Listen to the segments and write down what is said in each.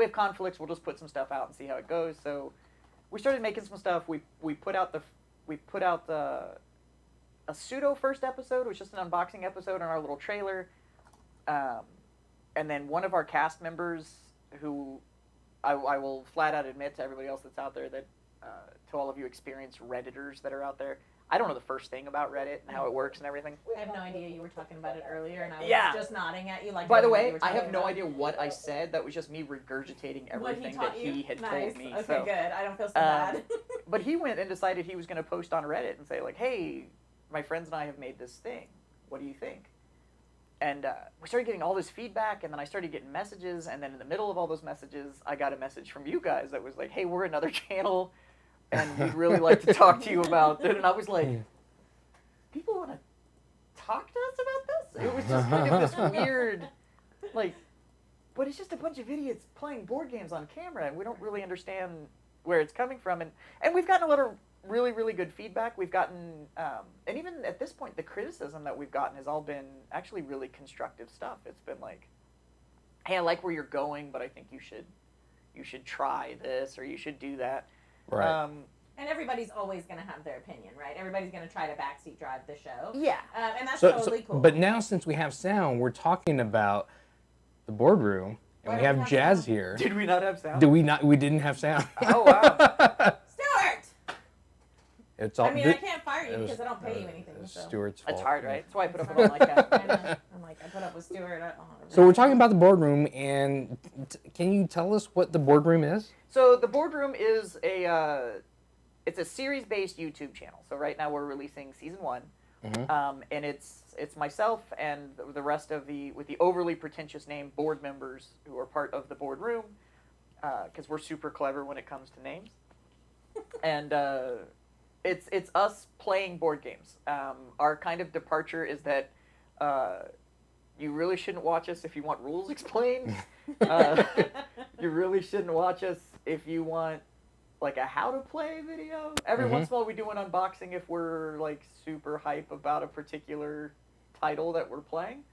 have conflicts, we'll just put some stuff out and see how it goes. So we started making some stuff. We put out a pseudo first episode. It was just an unboxing episode on our little trailer. And then one of our cast members, who I will flat out admit to everybody else that's out there that, to all of you experienced Redditors that are out there, I don't know the first thing about Reddit and how it works and everything. I have no idea you were talking about it earlier, and I was just nodding at you like. By the way, I have no idea what I said. That was just me regurgitating everything that he had told me. Okay, so, good. I don't feel so bad. But he went and decided he was going to post on Reddit and say, like, hey, my friends and I have made this thing. What do you think? And we started getting all this feedback, and then I started getting messages, and then in the middle of all those messages, I got a message from you guys that was like, hey, we're another channel, and we'd really like to talk to you about it. And I was like, people want to talk to us about this? It was just kind of this weird, like, but it's just a bunch of idiots playing board games on camera, and we don't really understand where it's coming from. And we've gotten a lot of really, really good feedback. We've gotten, and even at this point, the criticism that we've gotten has all been actually really constructive stuff. It's been like, hey, I like where you're going, but I think you should try this, or you should do that. Right. And everybody's always going to have their opinion, right? Everybody's going to try to backseat drive the show. Yeah. And that's totally cool. But now, since we have sound, we're talking about the boardroom, and we have Jas here. Did we not have sound? Did we not? We didn't have sound. Oh, wow. Stuart! It's all, I mean, I can't fire you because I don't pay you anything. So. Stuart's fault. It's hard, right? That's why I put up with it like that. I know. I'm like, I put up with Stuart. So we're talking about the boardroom, and can you tell us what the boardroom is? So the boardroom is it's a series-based YouTube channel. So right now we're releasing season 1, and it's myself and the rest of with the overly pretentious name board members who are part of the boardroom, because we're super clever when it comes to names, and it's us playing board games. Our kind of departure is that you really shouldn't watch us if you want rules explained. You really shouldn't watch us if you want like a how to play video. Every once in a while we do an unboxing if we're like super hype about a particular title that we're playing.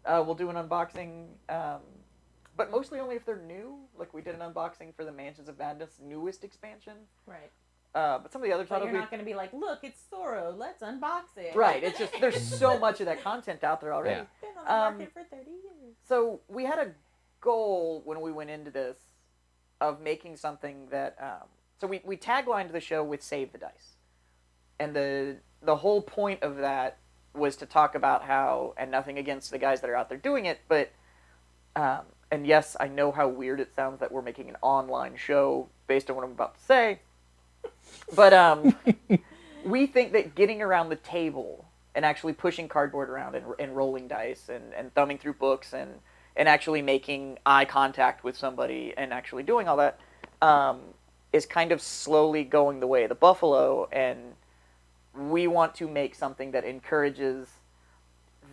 We'll do an unboxing, but mostly only if they're new. Like we did an unboxing for the Mansions of Madness newest expansion. Right. But some of the other titles you're not going to be like, look, it's Thoro, let's unbox it. Right. It's just there's so much of that content out there already. Yeah. Been on the market for 30 years. So we had a goal when we went into this of making something that so we taglined the show with Save the Dice. And the whole point of that was to talk about how, and nothing against the guys that are out there doing it, but and yes, I know how weird it sounds that we're making an online show based on what I'm about to say. But we think that getting around the table and actually pushing cardboard around and rolling dice and thumbing through books and actually making eye contact with somebody and actually doing all that is kind of slowly going the way of the buffalo. And we want to make something that encourages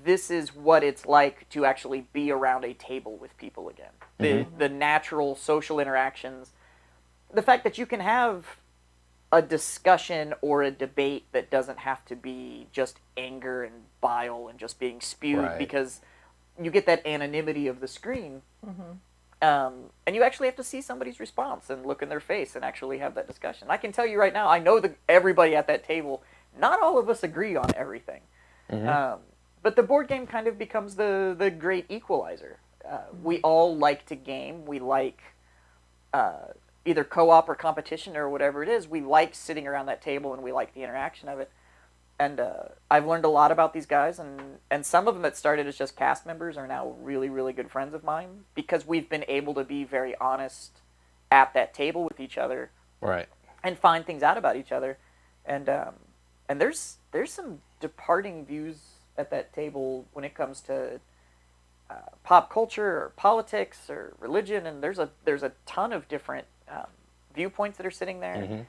this is what it's like to actually be around a table with people again. The natural social interactions. The fact that you can have a discussion or a debate that doesn't have to be just anger and bile and just being spewed because you get that anonymity of the screen. And you actually have to see somebody's response and look in their face and actually have that discussion. I can tell you right now, I know that everybody at that table, not all of us agree on everything. But the board game kind of becomes the great equalizer. We all like to game. We like either co-op or competition or whatever it is. We like sitting around that table and we like the interaction of it. And I've learned a lot about these guys, and some of them that started as just cast members are now really, really good friends of mine because we've been able to be very honest at that table with each other, and find things out about each other. And there's some departing views at that table when it comes to pop culture or politics or religion, and there's a ton of different viewpoints that are sitting there.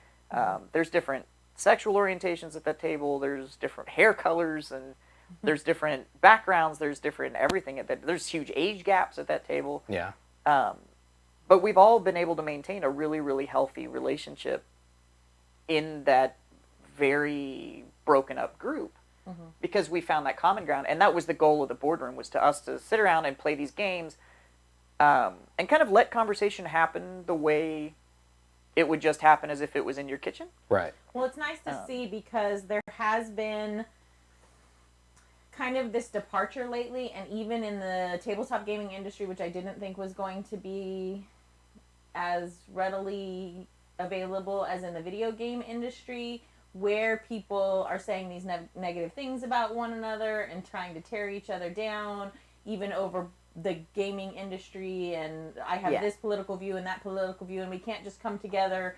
There's different sexual orientations at that table. There's different hair colors, and there's different backgrounds. There's different everything at that. There's huge age gaps at that table. But we've all been able to maintain a really, really healthy relationship in that very broken up group because we found that common ground, and that was the goal of the boardroom, was to us to sit around and play these games and kind of let conversation happen the way it would just happen as if it was in your kitchen. Right. Well, it's nice to see because there has been kind of this departure lately, and even in the tabletop gaming industry, which I didn't think was going to be as readily available as in the video game industry, where people are saying these negative things about one another and trying to tear each other down, even over the gaming industry, and I have this political view and that political view, and we can't just come together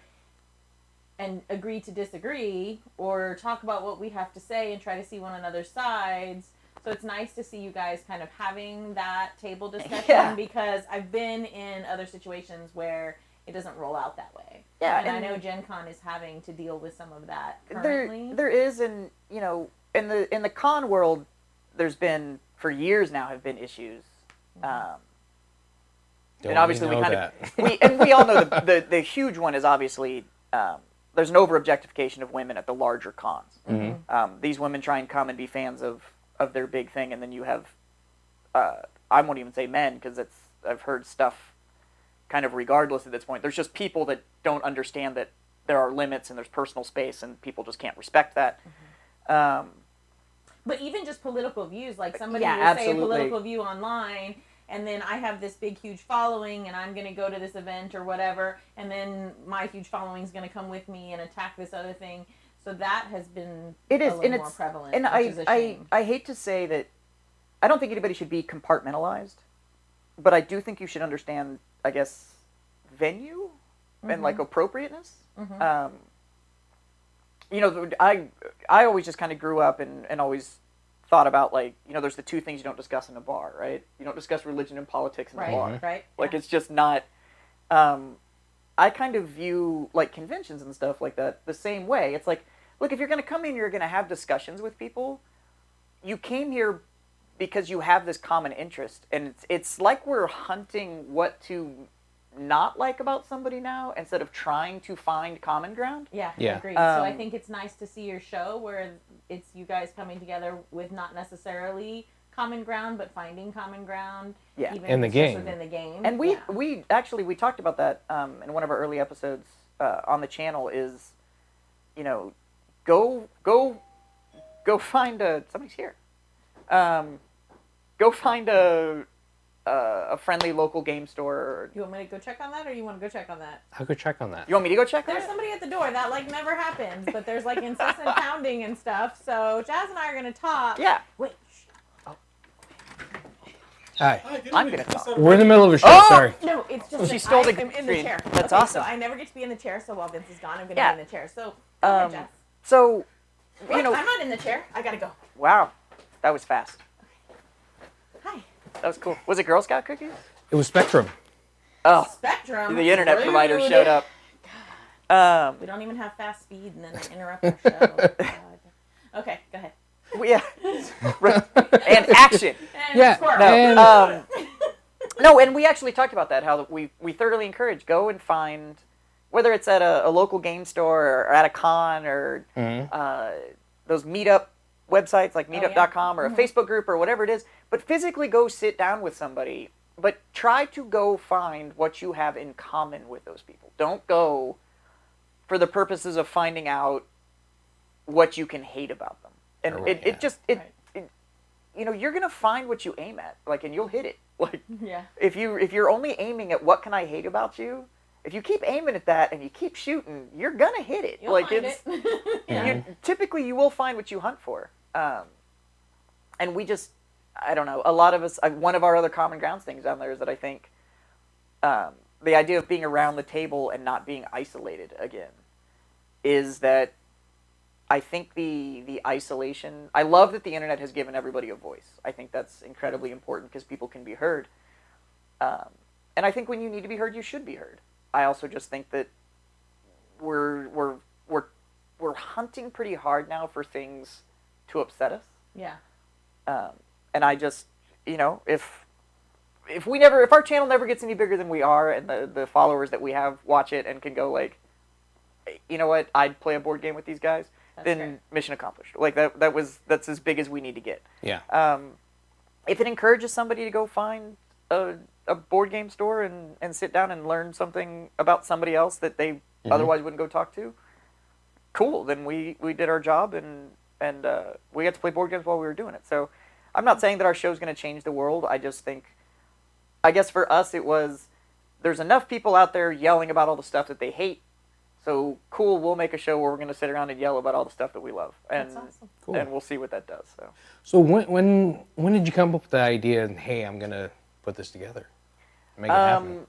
and agree to disagree or talk about what we have to say and try to see one another's sides. So it's nice to see you guys kind of having that table discussion because I've been in other situations where it doesn't roll out that way. Yeah, and I know Gen Con is having to deal with some of that currently. There is, and you know, in the con world, there's been for years now have been issues. And obviously we kind of we all know the huge one is obviously there's an over objectification of women at the larger cons. These women try and come and be fans of their big thing, and then you have I won't even say men because I've heard stuff kind of regardless at this point. There's just people that don't understand that there are limits and there's personal space, and people just can't respect that. But even just political views, like somebody will say a political view online, and then I have this big, huge following, and I'm going to go to this event or whatever, and then my huge following is going to come with me and attack this other thing. So that has been a little more prevalent. And I hate to say that I don't think anybody should be compartmentalized, but I do think you should understand, I guess, venue and like appropriateness. You know, I always just kind of grew up and always thought about, like, you know, there's the two things you don't discuss in a bar, right? You don't discuss religion and politics in a bar. Right. Like, it's just not... I kind of view, like, conventions and stuff like that the same way. It's like, look, if you're going to come in, you're going to have discussions with people. You came here because you have this common interest. And it's like we're hunting what to not like about somebody now instead of trying to find common ground. Yeah. Agreed. So I think it's nice to see your show where it's you guys coming together with not necessarily common ground, but finding common ground. Yeah. Even in the game. Within the game. And we actually talked about that in one of our early episodes on the channel is, you know, go find somebody's here. Go find a friendly local game store. You want me to go check on that, or you want to go check on that? I'll go check on that. You want me to go check on There's somebody at the door. That, like, never happens, but there's, like, incessant pounding and stuff, so Jas and I are going to talk. Yeah. Wait. Hi. I'm going to talk. We're in the middle of a show, sorry. No, it's just She stole the I'm in the chair. That's awesome. So I never get to be in the chair, so while Vince is gone, I'm going to be in the chair. So, go ahead, Jas. So, Wait, you know... I'm not in the chair. I got to go. Wow. That was fast. Hi. That was cool. Was it Girl Scout cookies? It was Spectrum. Oh. Spectrum. The internet provider showed up. We don't even have fast speed, and then they interrupt our show. God. Okay, go ahead. Yeah. And action. And squirrel. No, and we actually talked about that, how we thoroughly encourage, go and find, whether it's at a local game store or at a con or those meetup websites like meetup.com or a Facebook group or whatever it is, but physically go sit down with somebody, but try to go find what you have in common with those people. Don't go for the purposes of finding out what you can hate about them. And you know, you're going to find what you aim at, like, and you'll hit it. Like, if you're only aiming at what can I hate about you, if you keep aiming at that and you keep shooting, you're gonna hit it. You'll find it. Typically, you will find what you hunt for. And we just, I don't know. A lot of us. One of our other common grounds things down there is that I think the idea of being around the table and not being isolated again is that I think the isolation. I love that the internet has given everybody a voice. I think that's incredibly important because people can be heard. And I think when you need to be heard, you should be heard. I also just think that we're hunting pretty hard now for things to upset us. Yeah. And I just, you know, if our channel never gets any bigger than we are, and the followers that we have watch it and can go like, you know what, I'd play a board game with these guys, then great. Mission accomplished. Like that's as big as we need to get. Yeah. If it encourages somebody to go find a board game store and sit down and learn something about somebody else that they otherwise wouldn't go talk to, cool. Then we did our job and we got to play board games while we were doing it. So I'm not saying that our show's going to change the world. I just think, I guess for us it was, there's enough people out there yelling about all the stuff that they hate. So cool, we'll make a show where we're going to sit around and yell about all the stuff that we love, and That's awesome. Cool. and we'll see what that does. So when did you come up with the idea? And hey, I'm gonna put this together, make it happen.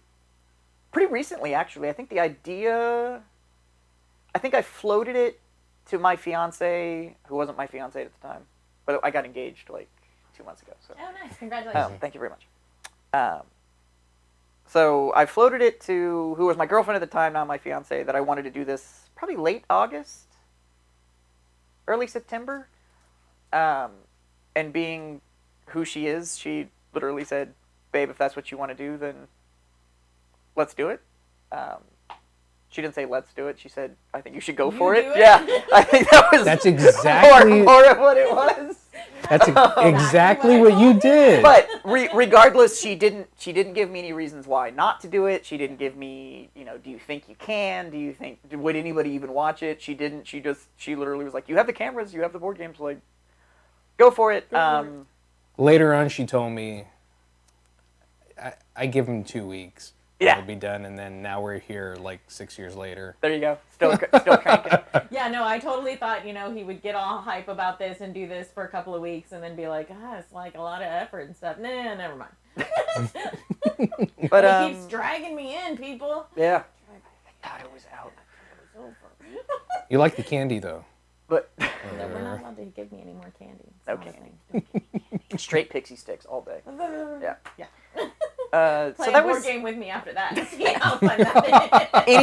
Pretty recently, actually. I think the idea, I think I floated it to my fiance, who wasn't my fiance at the time, but I got engaged like 2 months ago. So. Oh, nice! Congratulations. Thank you very much. So I floated it to who was my girlfriend at the time, now my fiance, that I wanted to do this probably late August, early September. And being who she is, she literally said, "Babe, if that's what you want to do, then let's do it." She didn't say let's do it. She said, "I think you should go for it." Yeah, I think That's exactly more of what it was. That's exactly what you did. But regardless, she didn't give me any reasons why not to do it. She didn't give me, do you think you can? Do you think, would anybody even watch it? She didn't. She literally was like, you have the cameras, you have the board games, like, go for it. Later on, she told me, I give him 2 weeks. Yeah. It'll be done, and then now we're here like 6 years later. There you go. Still cranking. Yeah, no, I totally thought, he would get all hype about this and do this for a couple of weeks and then be like, it's like a lot of effort and stuff. Nah, never mind. But he keeps dragging me in, people. Yeah. I thought it was out. It's over. You like the candy, though. But No, we're not allowed to give me any more candy. It's No not a candy. thing. Don't give me straight pixie sticks all day. Yeah. Yeah. So Play a that board was game with me after that. See how fun that is.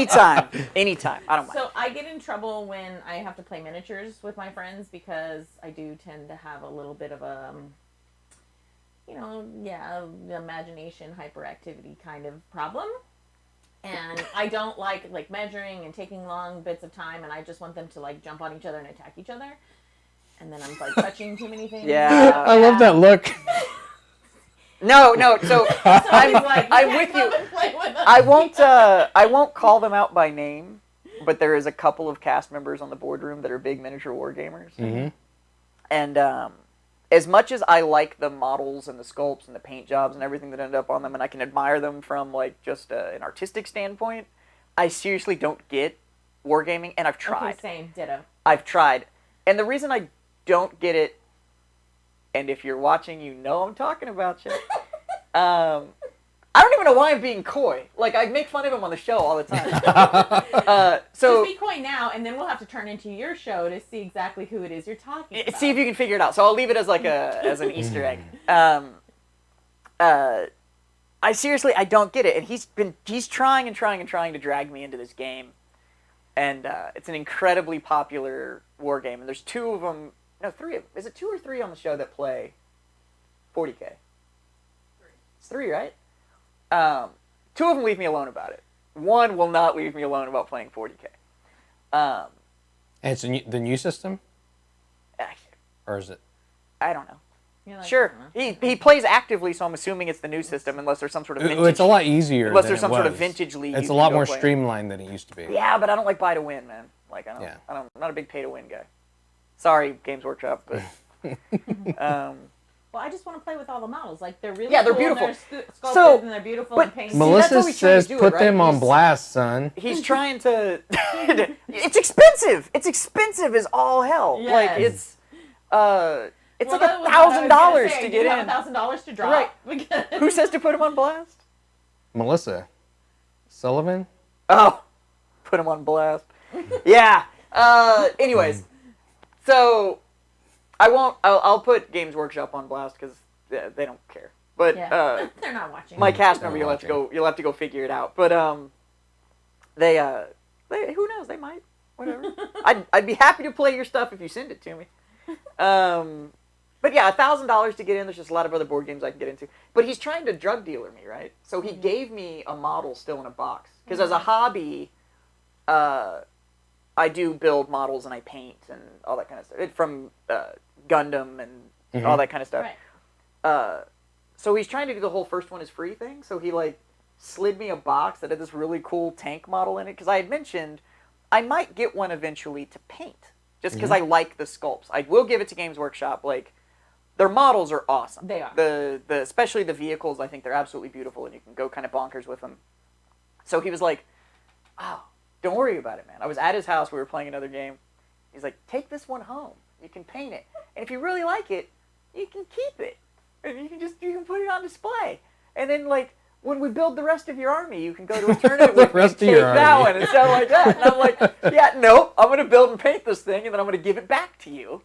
anytime. I don't mind. So I get in trouble when I have to play miniatures with my friends because I do tend to have a little bit of a, imagination hyperactivity kind of problem. And I don't like measuring and taking long bits of time, and I just want them to jump on each other and attack each other. And then I'm touching too many things. Yeah. I love that look. No. So I'm with you. I won't call them out by name, but there is a couple of cast members on the boardroom that are big miniature war gamers. Mm-hmm. And as much as I like the models and the sculpts and the paint jobs and everything that end up on them, and I can admire them from just an artistic standpoint, I seriously don't get wargaming, and I've tried. Okay, same, ditto. I've tried, and the reason I don't get it, and if you're watching, I'm talking about you. I don't even know why I'm being coy. I make fun of him on the show all the time. So just be coy now, and then we'll have to turn into your show to see exactly who it is you're talking about. See if you can figure it out. So I'll leave it as as an Easter egg. I don't get it, and he's trying to drag me into this game, and it's an incredibly popular war game, and there's two of them. No, three. Is it 2 or 3 on the show that play 40K? 3. It's 3, right? 2 of them leave me alone about it. 1 will not leave me alone about playing 40K. And it's the new system? Actually, Or is it? I don't know. You're Sure. He plays actively, so I'm assuming it's the new system, unless there's some sort of vintage. It's a lot easier. Unless than there's some it sort of was. vintage league. It's a you lot can more go play. streamlined than it used to be. Yeah, but I don't like buy to win, man. I'm not a big pay to win guy. Sorry, Games Workshop, but Well, I just want to play with all the models. They're really they're cool, beautiful. And they're sculpted and they're beautiful and painted. that's Melissa what he's trying to says do, put right? them on He's- blast, son. he's trying to. It's expensive. It's expensive as all hell. Yes. It's like $1,000 to get in. $1,000 to drop. Right. Who says to put him on blast? Melissa Sullivan? Oh, put him on blast. Yeah. Anyways, so I'll put Games Workshop on blast because they don't care. But Yeah. They're not watching. my cast member, They're you'll have to go figure it out. But they who knows? They might. Whatever. I'd be happy to play your stuff if you send it to me. But yeah, $1,000 to get in. There's just a lot of other board games I can get into. But he's trying to drug dealer me, right? So he gave me a model still in a box. Because as a hobby, I do build models and I paint and all that kind of stuff. From Gundam and all that kind of stuff. Right. So he's trying to do the whole first one is free thing. So he like slid me a box that had this really cool tank model in it because I had mentioned I might get one eventually to paint just because I like the sculpts. I will give it to Games Workshop. Like their models are awesome. They are. The especially the vehicles. I think they're absolutely beautiful, and you can go kind of bonkers with them. So he was like, "Oh, don't worry about it, man." I was at his house. We were playing another game. He's like, "Take this one home. You can paint it, and if you really like it, you can keep it, and you can put it on display. And then like when we build the rest of your army, you can go to a tournament with me and take that one and stuff like that." And I'm like, "Yeah, nope. I'm gonna build and paint this thing, and then I'm gonna give it back to you,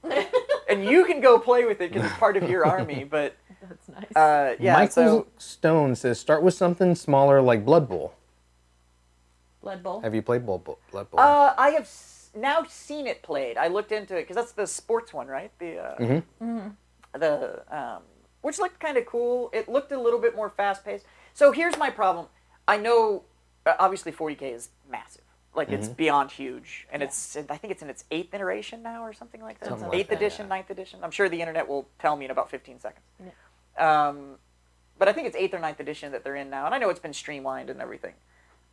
and you can go play with it because it's part of your army." But That's nice. yeah, Michael so Stone says start with something smaller like Blood Bowl. Blood Bowl. Have you played Blood Bowl? I have now seen it played. I looked into it because that's the sports one, right? The which looked kind of cool. It looked a little bit more fast paced. So here's my problem. I know, obviously, 40K is massive. Like it's beyond huge, and it's I think it's in its 8th iteration now or something like that. Something 8th like that, edition, yeah. 9th edition. I'm sure the internet will tell me in about 15 seconds. Yeah. But I think it's 8th or 9th edition that they're in now, and I know it's been streamlined and everything.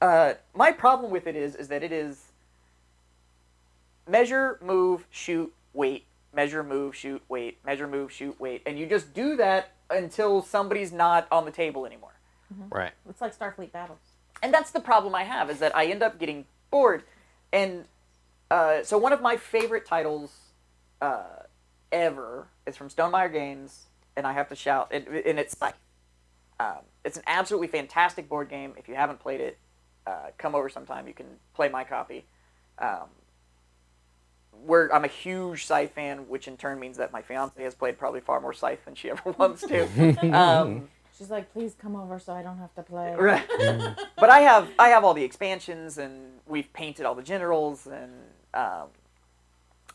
My problem with it is that it is measure, move, shoot, wait, measure, move, shoot, wait, measure, move, shoot, wait, and you just do that until somebody's not on the table anymore. Right. It's like Starfleet battles. And that's the problem I have, is that I end up getting bored. And so one of my favorite titles ever is from Stonemaier Games, and I have to shout, and it's Scythe. It's an absolutely fantastic board game. If you haven't played it, come over sometime. You can play my copy. I'm a huge Scythe fan, which in turn means that my fiance has played probably far more Scythe than she ever wants to. She's like, please come over so I don't have to play. Right. But I have all the expansions, and we've painted all the generals, and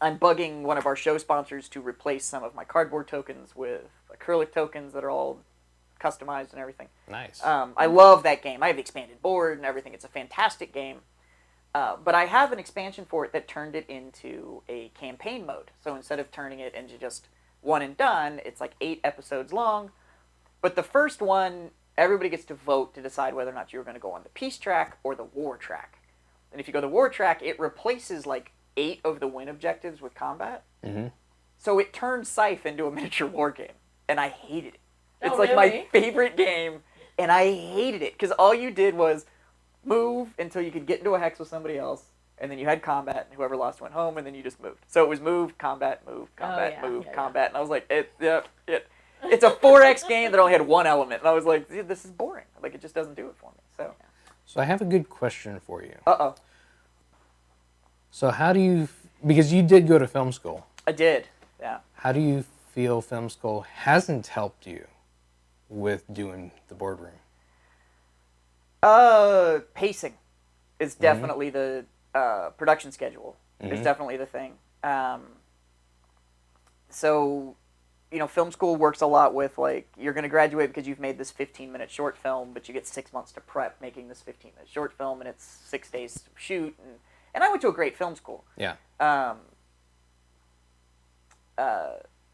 I'm bugging one of our show sponsors to replace some of my cardboard tokens with acrylic tokens that are all customized and everything. Nice. I love that game. I have the expanded board and everything. It's a fantastic game. But I have an expansion for it that turned it into a campaign mode. So instead of turning it into just one and done, it's like 8 episodes long. But the first one, everybody gets to vote to decide whether or not you're going to go on the peace track or the war track. And if you go the war track, it replaces like 8 of the win objectives with combat. So it turned Scythe into a miniature war game. And I hated it. It's like my favorite game, and I hated it. Because all you did was move until you could get into a hex with somebody else, and then you had combat, and whoever lost went home, and then you just moved. So it was move, combat, combat. And I was like, it's a 4X game that only had one element, and I was like, this is boring. Like, it just doesn't do it for me. So I have a good question for you. Uh-oh. So how do you, because you did go to film school. I did, yeah. How do you feel film school hasn't helped you with doing the boardroom? Pacing is definitely the production schedule is definitely the thing. So, you know, film school works a lot with like you're going to graduate because you've made this 15-minute short film, but you get 6 months to prep making this 15-minute short film, and it's 6 days to shoot. And I went to a great film school. Yeah.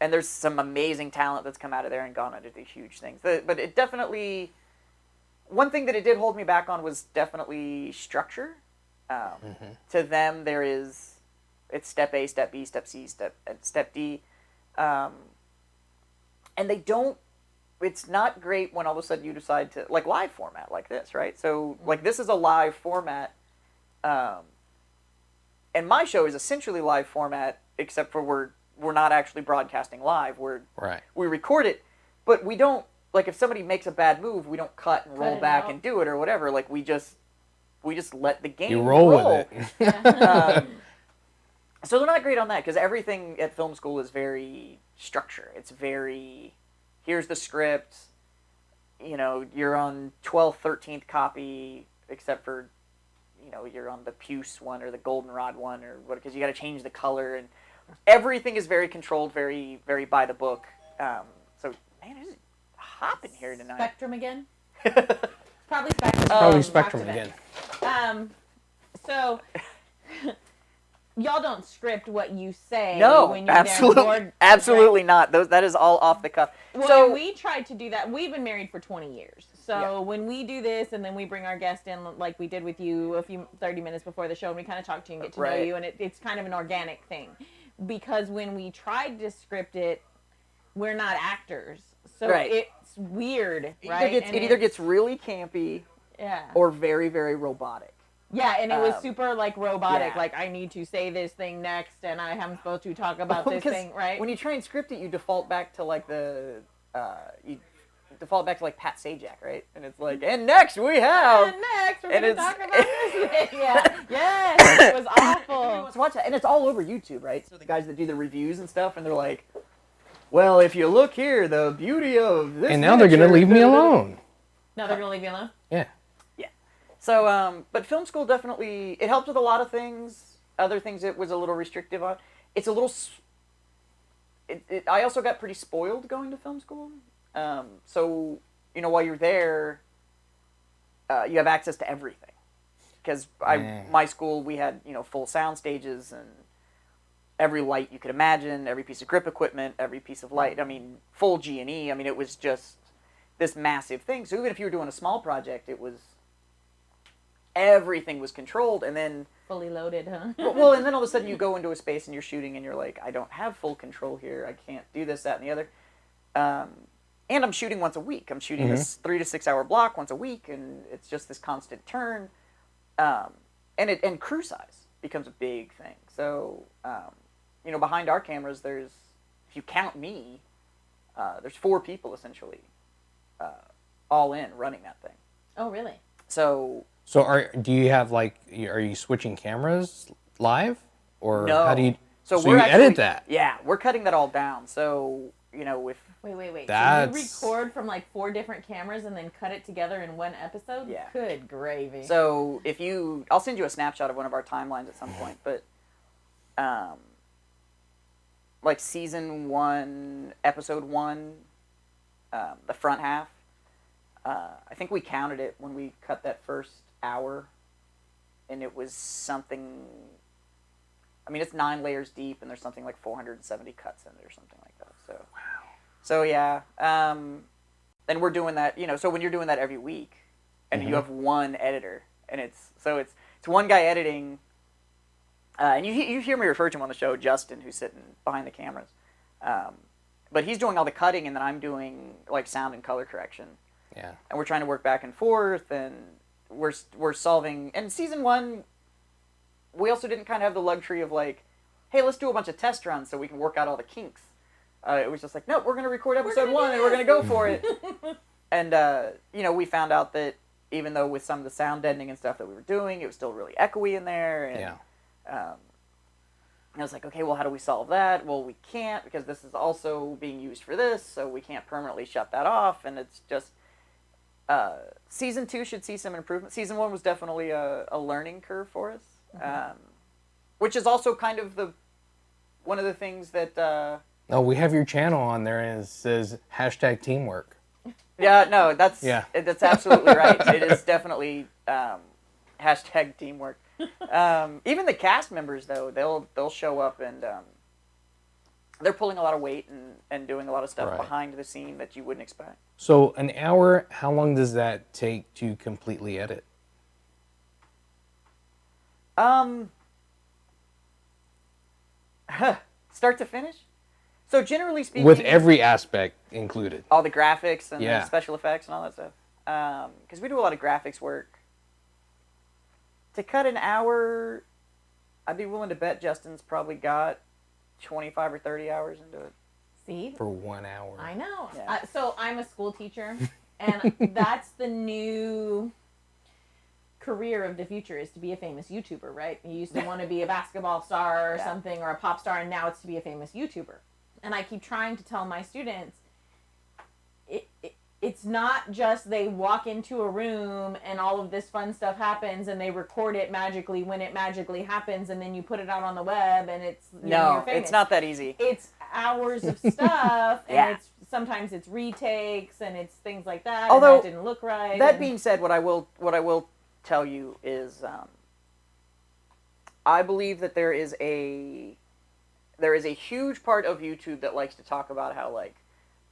And there's some amazing talent that's come out of there and gone on to do huge things. But it definitely, one thing that it did hold me back on was definitely structure. To them, it's step A, step B, step C, step D. And they don't, it's not great when all of a sudden you decide to, like live format like this, right? So, like this is a live format. And my show is essentially live format, except for we're not actually broadcasting live. We record it, but we don't, like if somebody makes a bad move, we don't cut and roll back and do it or whatever. Like we just let the game roll with it. So they're not great on that because everything at film school is very structured. It's very, here's the script, you know, you're on 12th, 13th copy, except for, you know, you're on the puce one or the goldenrod one or what, because you got to change the color, and everything is very controlled, very, very by the book. So, man, it's hot in here tonight. Spectrum again? Probably Spectrum. Probably Spectrum again. So, y'all don't script what you say No, when you're absolutely, there. Board, absolutely not. That is all off the cuff. Well, So and we tried to do that. We've been married for 20 years. So Yeah. when we do this and then we bring our guest in like we did with you 30 minutes before the show, and we kind of talk to you and get to know Right. you, and it's kind of an organic thing. Because when we tried to script it, we're not actors. So Right. it's weird, right? it either gets really campy yeah. or very, very robotic. Yeah, and it was Um, super like robotic. yeah. Like I need to say this thing next, and I'm supposed to talk about this 'Cause thing, right? When you try and script it, you default back to like you default back to like Pat Sajak, right? And it's like, and next we have. And next, we're and going to it's- talk about this thing. Yeah. Yes, it was awful. Let's watch that, and it's all over YouTube, right? So the guys that do the reviews and stuff, and they're like, well, if you look here, the beauty of this. And now they're gonna miniature- leave me alone. No, they're going to leave you alone? Yeah. So, but film school definitely, it helped with a lot of things. Other things it was a little restrictive on. It's a little, I also got pretty spoiled going to film school. So, while you're there, you have access to everything. Because my school, we had, full sound stages and every light you could imagine, every piece of grip equipment, every piece of light. I mean, full G&E. I mean, it was just this massive thing. So even if you were doing a small project, everything was controlled, and then Fully loaded, huh? well, and then all of a sudden you go into a space and you're shooting, and you're like, I don't have full control here. I can't do this, that, and the other. And I'm shooting once a week. I'm shooting this 3 to 6 hour block once a week, and it's just this constant turn. And crew size becomes a big thing. So, behind our cameras, if you count me, there's 4 people essentially, all in running that thing. Oh, really? So do you have are you switching cameras live, or no. how do you? So you actually, edit that? Yeah, we're cutting that all down. So if Wait. That's- So you record from like 4 different cameras and then cut it together in one episode? Yeah. Good gravy. So I'll send you a snapshot of one of our timelines at some point, but like season 1, episode 1, the front half, I think we counted it when we cut that first hour, and it was something, I mean, it's 9 layers deep, and there's something like 470 cuts in it or something like that. So, wow. So yeah, and we're doing that, so when you're doing that every week, and you have one editor, and it's one guy editing, and you hear me refer to him on the show, Justin, who's sitting behind the cameras, but he's doing all the cutting, and then I'm doing like sound and color correction. Yeah. And we're trying to work back and forth, and we're solving. And season 1, we also didn't kind of have the luxury of like, hey, let's do a bunch of test runs so we can work out all the kinks. It was just like, nope, we're going to record episode 1 and we're going to go for it. And we found out that even though with some of the sound deadening and stuff that we were doing, it was still really echoey in there. And, and I was like, okay, well, how do we solve that? Well, we can't, because this is also being used for this, so we can't permanently shut that off. And it's just. Season 2 should see some improvement. Season 1 was definitely a learning curve for us, which is also kind of one of the things that. Oh, we have your channel on there, and it says #teamwork. Yeah, no, that's absolutely right. It is definitely #teamwork. Even the cast members, though, they'll show up and they're pulling a lot of weight and doing a lot of stuff behind the scene that you wouldn't expect. So an hour, how long does that take to completely edit? Start to finish? So generally speaking... With every aspect included. All the graphics and the special effects and all that stuff. Because we do a lot of graphics work. To cut an hour, I'd be willing to bet Justin's probably got 25 or 30 hours into it. See? For 1 hour. I know. Yeah. So I'm a school teacher, and that's the new career of the future, is to be a famous YouTuber, right? You used to want to be a basketball star or something, or a pop star, and now it's to be a famous YouTuber. And I keep trying to tell my students, it's not just they walk into a room and all of this fun stuff happens and they record it magically when it magically happens, and then you put it out on the web and it's you're famous. It's not that easy. It's hours of stuff, and sometimes it's retakes and it's things like that. Although, and that didn't look right. That being said, what I will tell you is I believe that there is a huge part of YouTube that likes to talk about how, like,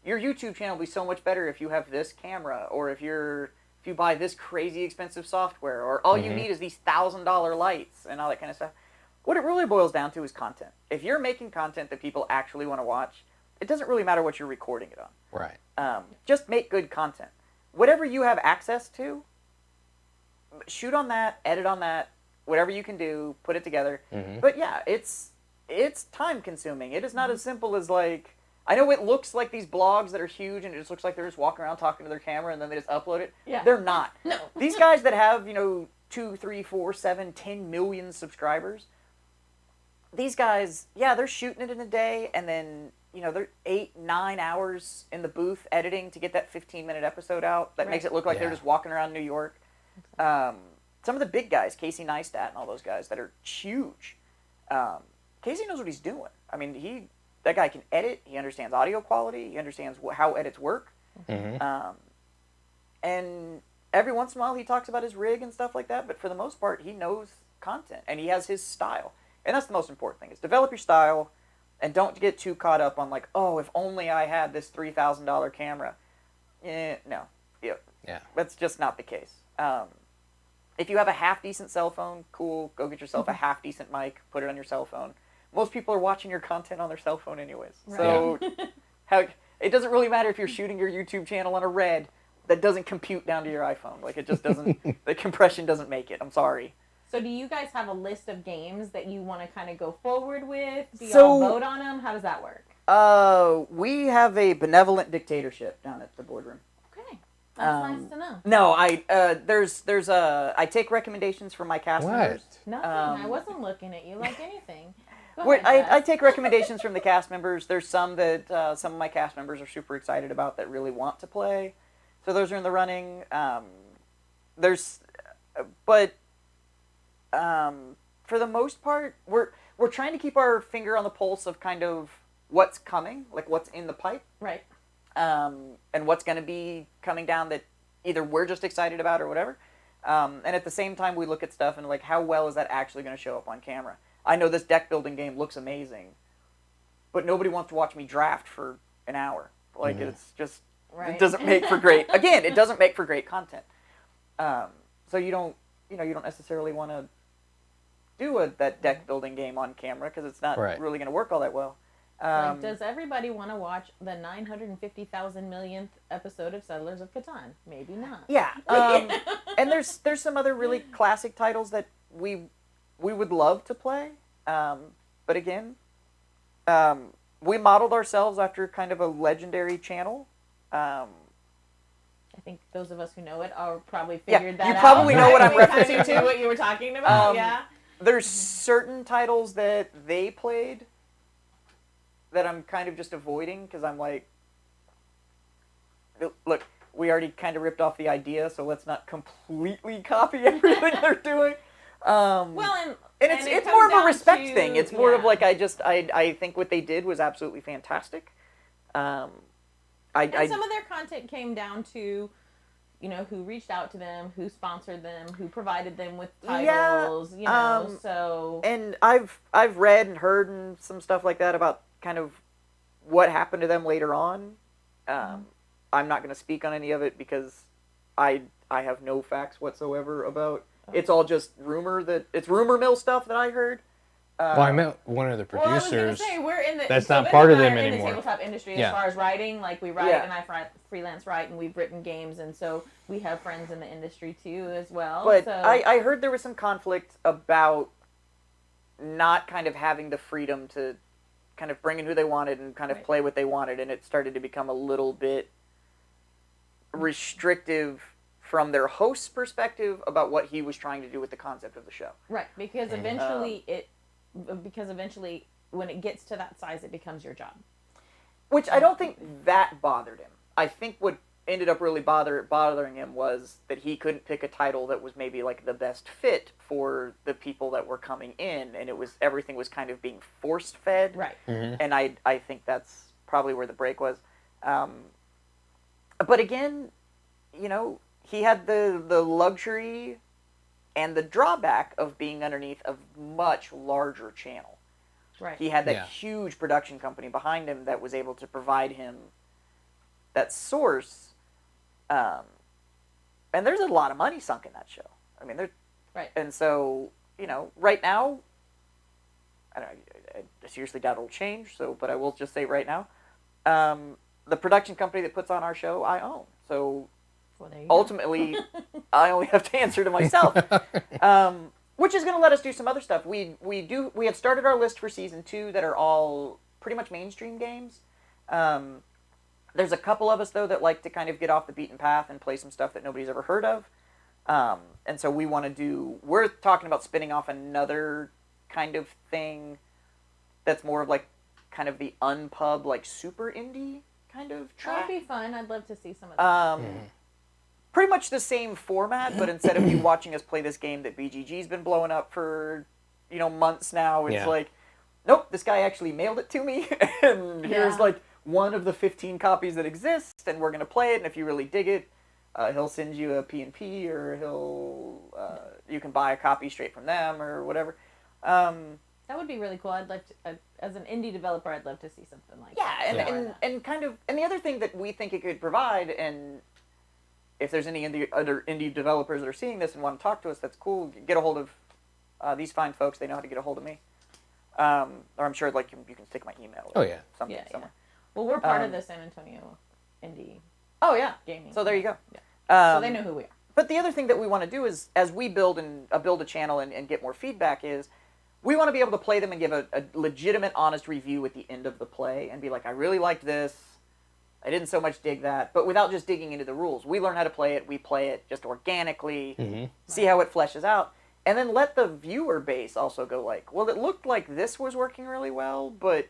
your YouTube channel will be so much better if you have this camera, or if you buy this crazy expensive software, or all you need is these $1,000 lights and all that kind of stuff. What it really boils down to is content. If you're making content that people actually want to watch, it doesn't really matter what you're recording it on. Right. Just make good content. Whatever you have access to, shoot on that, edit on that, whatever you can do, put it together. But yeah, it's time consuming. It is not as simple as, like, I know it looks like these blogs that are huge and it just looks like they're just walking around talking to their camera and then they just upload it. Yeah. They're not. No. These guys that have, 2, 3, 4, 7, 10 million subscribers, these guys, yeah, they're shooting it in a day, and then, they're 8, 9 hours in the booth editing to get that 15-minute episode out. That makes it look like they're just walking around New York. Some of the big guys, Casey Neistat and all those guys that are huge, Casey knows what he's doing. I mean, that guy can edit. He understands audio quality. He understands how edits work. And every once in a while he talks about his rig and stuff like that, but for the most part he knows content and he has his style. And that's the most important thing, is develop your style and don't get too caught up on, like, oh, if only I had this $3,000 camera. No. Yeah. That's just not the case. If you have a half-decent cell phone, cool, go get yourself a half-decent mic, put it on your cell phone. Most people are watching your content on their cell phone anyways. Right. So it doesn't really matter if you're shooting your YouTube channel on a Red that doesn't compute down to your iPhone. Like, it just doesn't, the compression doesn't make it. I'm sorry. So do you guys have a list of games that you want to kind of go forward with? Do y'all vote on them? How does that work? We have a benevolent dictatorship down at the boardroom. Okay. That's nice to know. No, I take recommendations from my cast members. Nothing. I wasn't looking at you like anything. I take recommendations from the cast members. There's some that some of my cast members are super excited about that really want to play. So those are in the running. For the most part, we're trying to keep our finger on the pulse of kind of what's coming, like what's in the pipe. Right. And what's going to be coming down that either we're just excited about or whatever. And at the same time, we look at stuff and, like, how well is that actually going to show up on camera? I know this deck building game looks amazing, but nobody wants to watch me draft for an hour. Like, it's just, it doesn't make for great, again, it doesn't make for great content. So you don't necessarily want to do that deck building game on camera because it's not really going to work all that well. Does everybody want to watch the 950,000 millionth episode of Settlers of Catan? Maybe not. Yeah. And there's some other really classic titles that we would love to play. But again, we modeled ourselves after kind of a legendary channel. I think those of us who know it are probably figured that out. You probably know what I'm referencing to. What you were talking about, There's certain titles that they played that I'm kind of just avoiding because I'm like, look, we already kind of ripped off the idea, so let's not completely copy everything they're doing. It's more of a respect thing. It's more of like I think what they did was absolutely fantastic. And some of their content came down to, who reached out to them, who sponsored them, who provided them with titles, so. And I've read and heard and some stuff like that about kind of what happened to them later on. I'm not going to speak on any of it because I have no facts whatsoever about. It's all just it's rumor mill stuff that I heard. I met one of the producers. Well, I was going to say, we're in the... That's not part of them in anymore. the tabletop industry as far as writing. Like, we write, and I freelance write, and we've written games, and so we have friends in the industry, too, as well. But I heard there was some conflict about not kind of having the freedom to kind of bring in who they wanted and kind of play what they wanted, and it started to become a little bit restrictive from their host's perspective about what he was trying to do with the concept of the show. Right, because eventually when it gets to that size, it becomes your job. Which I don't think that bothered him. I think what ended up really bothering him was that he couldn't pick a title that was maybe like the best fit for the people that were coming in, and everything was kind of being force fed. Right. Mm-hmm. And I think that's probably where the break was. But again, he had the luxury and the drawback of being underneath a much larger channel. Right. He had that Yeah. huge production company behind him that was able to provide him that source. And there's a lot of money sunk in that show. I mean, Right. and so, right now, I don't know, I seriously doubt it'll change. So, but I will just say right now, the production company that puts on our show, I own. So, Well, there you go. ultimately, I only have to answer to myself, which is going to let us do some other stuff. We have started our list for season 2 that are all pretty much mainstream games. There's a couple of us though that like to kind of get off the beaten path and play some stuff that nobody's ever heard of, and so we're talking about spinning off another kind of thing that's more of like kind of the unpub, like super indie kind of That track. would be fun. I'd love to see some of that. Pretty much the same format, but instead of you watching us play this game that BGG's been blowing up for, months now, it's Yeah. like, nope, this guy actually mailed it to me, and here's Yeah. like one of the 15 copies that exist, and we're gonna play it, and if you really dig it, he'll send you a P&P, or you can buy a copy straight from them, or whatever. That would be really cool. I'd like to, as an indie developer, I'd love to see something like Yeah, that. and kind of, and the other thing that we think it could provide, and if there's any other indie developers that are seeing this and want to talk to us, that's cool. Get a hold of these fine folks. They know how to get a hold of me. Or I'm sure like you can stick my email. Oh, or yeah. something Yeah, somewhere. Well, we're part of the San Antonio indie Oh yeah. gaming. So there you go. Yeah. So they know who we are. But the other thing that we want to do is, as we build a channel and get more feedback, is we want to be able to play them and give a legitimate, honest review at the end of the play and be like, I really liked this. I didn't so much dig that, but without just digging into the rules. We learn how to play it. We play it just organically, see how it fleshes out, and then let the viewer base also go like, well, it looked like this was working really well, but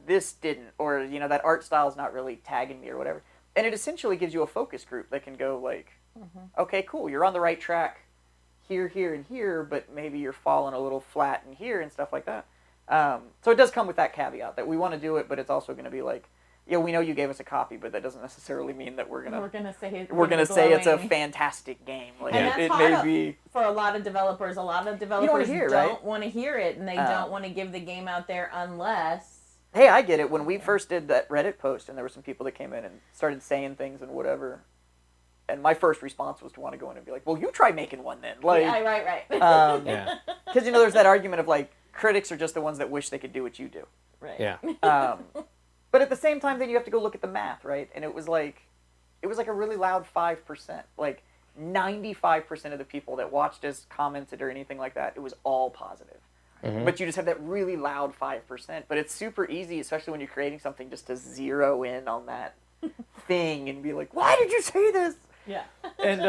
this didn't, or that art style's not really tagging me or whatever. And it essentially gives you a focus group that can go like, okay, cool, you're on the right track here, here, and here, but maybe you're falling a little flat in here and stuff like that. So it does come with that caveat that we want to do it, but it's also going to be like, yeah, we know you gave us a copy, but that doesn't necessarily mean that we're gonna say it's a fantastic game. Like And that's it hard may be for a lot of developers. A lot of developers hear, don't right? want to hear it, and they don't want to give the game out there unless. Hey, I get it. When we first did that Reddit post, and there were some people that came in and started saying things and whatever, and my first response was to want to go in and be like, "Well, you try making one then." Like, Yeah, right. Yeah. because there's that argument of like critics are just the ones that wish they could do what you do. Right. Yeah. But at the same time, then you have to go look at the math, right? And it was like a really loud 5%. Like 95% of the people that watched us, commented, or anything like that, it was all positive. But you just have that really loud 5%. But it's super easy, especially when you're creating something, just to zero in on that thing and be like, "Why did you say this?" Yeah. And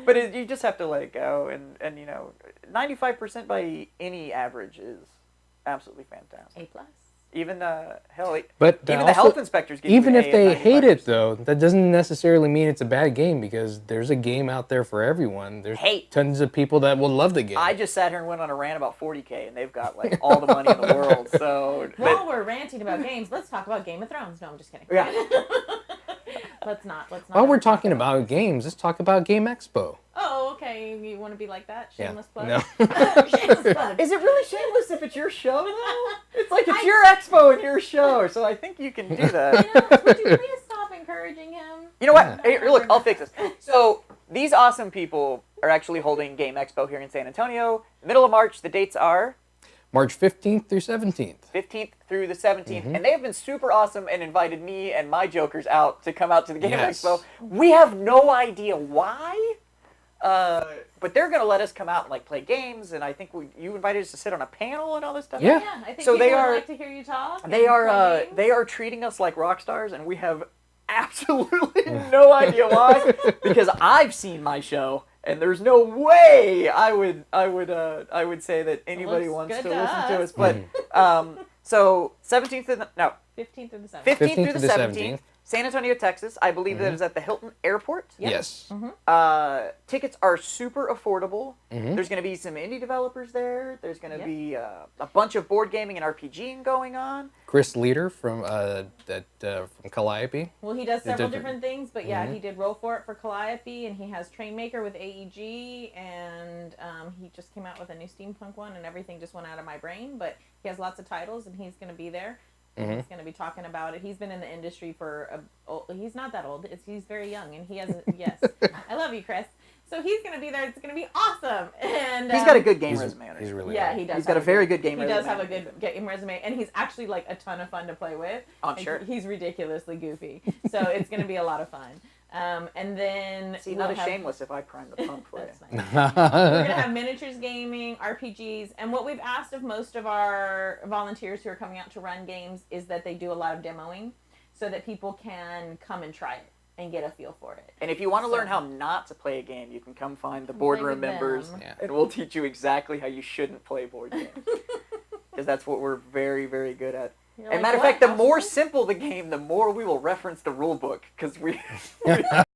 but you just have to like go and 95% by any average is absolutely fantastic. A+. Even hell, But even the also, health inspectors give even you if an A they at hate it 95%. though, that doesn't necessarily mean it's a bad game, because there's a game out there for everyone. There's Hate. tons of people that will love the game. I just sat here and went on a rant about 40K, and they've got like all the money in the world. So While we're ranting about games, let's talk about Game of Thrones. No, I'm just kidding. yeah, Let's not. While we're talking about games, let's talk about Game Expo. Oh, okay. You want to be like that? Shameless plug? No. Shameless plug. is it really shameless if it's your show though? It's like it's your expo and your show, so I think you can do that. Would you please stop encouraging him? You know what? Yeah. Hey, look, I'll fix this. So these awesome people are actually holding Game Expo here in San Antonio, middle of March. The dates are March 15th through 17th. 15th through the 17th, and they have been super awesome and invited me and my jokers out to come out to the Game Yes. Expo. We have no idea why, but they're going to let us come out and like play games, and I think you invited us to sit on a panel and all this stuff. Yeah. Yeah, I think So people they would are- like to hear you talk. They and play are games. they are treating us like rock stars, and we have absolutely no idea why, because I've seen my show. And there's no way I would say that anybody looks wants good to to listen to us. us. But so 17th 15th through the 17th. 15th through the 17th. San Antonio, Texas. I believe that is at the Hilton Airport. Yep. Yes. Tickets are super affordable. Mm-hmm. There's going to be some indie developers there. There's going to Yep. be a bunch of board gaming and RPGing going on. Chris Leader from from Calliope. Well, he does several different- different things, but yeah, he did Roll For It for Calliope, and he has Trainmaker with AEG, and he just came out with a new steampunk one, and everything just went out of my brain, but he has lots of titles, and he's going to be there. And he's going to be talking about it. He's been in the industry for he's not that old. He's very young, and he has yes. I love you, Chris. So he's going to be there. It's going to be awesome. And He's got a good game resume. He's really yeah, good. he does. He's got a very good game He resume. does have a good game resume, and he's actually like a ton of fun to play with. I'm Like, sure. He's ridiculously goofy, so it's going to be a lot of fun. And then See, we'll not as have- shameless if I prime the pump for you. That's nice. We're gonna have miniatures gaming, RPGs, and what we've asked of most of our volunteers who are coming out to run games is that they do a lot of demoing, so that people can come and try it and get a feel for it. And if you want to learn So- how not to play a game, you can come find the Come boardroom play with members, them. Yeah. and we'll teach you exactly how you shouldn't play board games. Because that's what we're very, very good at. You're And like, matter of "What? fact, the How more simple?" simple the game, the more we will reference the rule book, because we